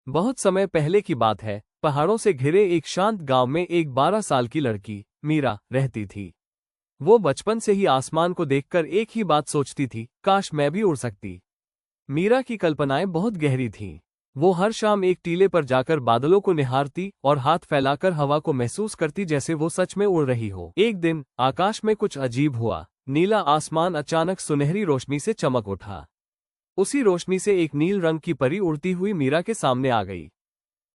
बहुत समय पहले की बात है। पहाड़ों से घिरे एक शांत गांव में एक 12 साल की लड़की मीरा रहती थी। वो बचपन से ही आसमान को देखकर एक ही बात सोचती थी, काश मैं भी उड़ सकती। मीरा की कल्पनाएं बहुत गहरी थीं। वो हर शाम एक टीले पर जाकर बादलों को निहारती और हाथ फैलाकर हवा को महसूस करती जैसे वो सच में उड़ रही हो। एक दिन आकाश में कुछ अजीब हुआ। नीला आसमान अचानक सुनहरी रोशनी से चमक उठा। उसी रोशनी से एक नील रंग की परी उड़ती हुई मीरा के सामने आ गई।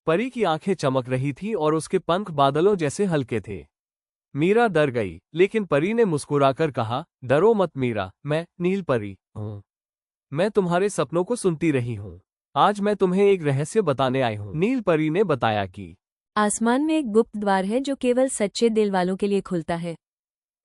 परी की आंखें चमक रही थीं और उसके पंख बादलों जैसे हल्के थे। मीरा डर गई, लेकिन परी ने मुस्कुराकर कहा, डरो मत मीरा, मैं नील परी हूँ। मैं तुम्हारे सपनों को सुनती रही हूँ। आज मैं तुम्हें एक रहस्य बताने आई हूँ। नील परी ने बताया कि आसमान में एक गुप्त द्वार है जो केवल सच्चे दिल वालों के लिए खुलता है।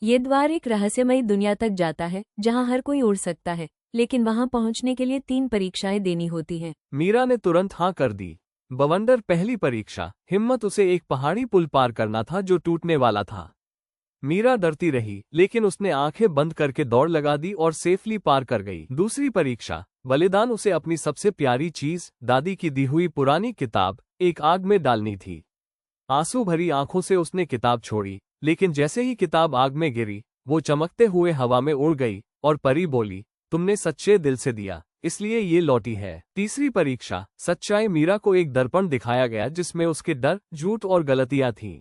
ये द्वार एक रहस्यमयी दुनिया तक जाता है जहाँ हर कोई उड़ सकता है, लेकिन वहाँ पहुँचने के लिए 3 परीक्षाएं देनी होती हैं। मीरा ने तुरंत हाँ कर दी। बवंडर पहली परीक्षा, हिम्मत। उसे एक पहाड़ी पुल पार करना था जो टूटने वाला था। मीरा डरती रही, लेकिन उसने आंखें बंद करके दौड़ लगा दी और सेफली पार कर गई। दूसरी परीक्षा, बलिदान। उसे अपनी सबसे प्यारी चीज, दादी की दी हुई पुरानी किताब, एक आग में डालनी थी। आंसू भरी आंखों से उसने किताब छोड़ी, लेकिन जैसे ही किताब आग में गिरी, वो चमकते हुए हवा में उड़ गई और परी बोली, तुमने सच्चे दिल से दिया, इसलिए ये लौटी है। तीसरी परीक्षा, सच्चाई। मीरा को एक दर्पण दिखाया गया जिसमें उसके डर, झूठ और गलतियां थीं।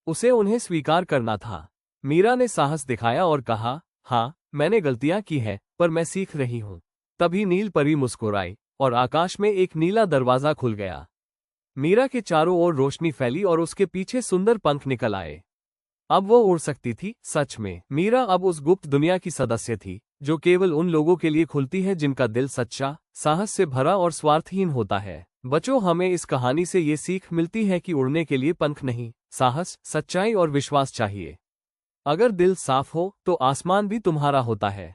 उसे उन्हें स्वीकार करना था। मीरा ने साहस दिखाया और कहा, हाँ, मैंने गलतियां की हैं, पर मैं सीख रही हूँ। तभी नील परी मुस्कुराई और आकाश में एक नीला दरवाजा खुल गया। मीरा के चारों ओर रोशनी फैली और उसके पीछे सुंदर पंख निकल आए। अब वो उड़ सकती थी, सच में। मीरा अब उस गुप्त दुनिया की सदस्य थी, जो केवल उन लोगों के लिए खुलती है जिनका दिल सच्चा, साहस से भरा और स्वार्थहीन होता है। बच्चों, हमें इस कहानी से ये सीख मिलती है कि उड़ने के लिए पंख नहीं, साहस, सच्चाई और विश्वास चाहिए। अगर दिल साफ हो तो आसमान भी तुम्हारा होता है।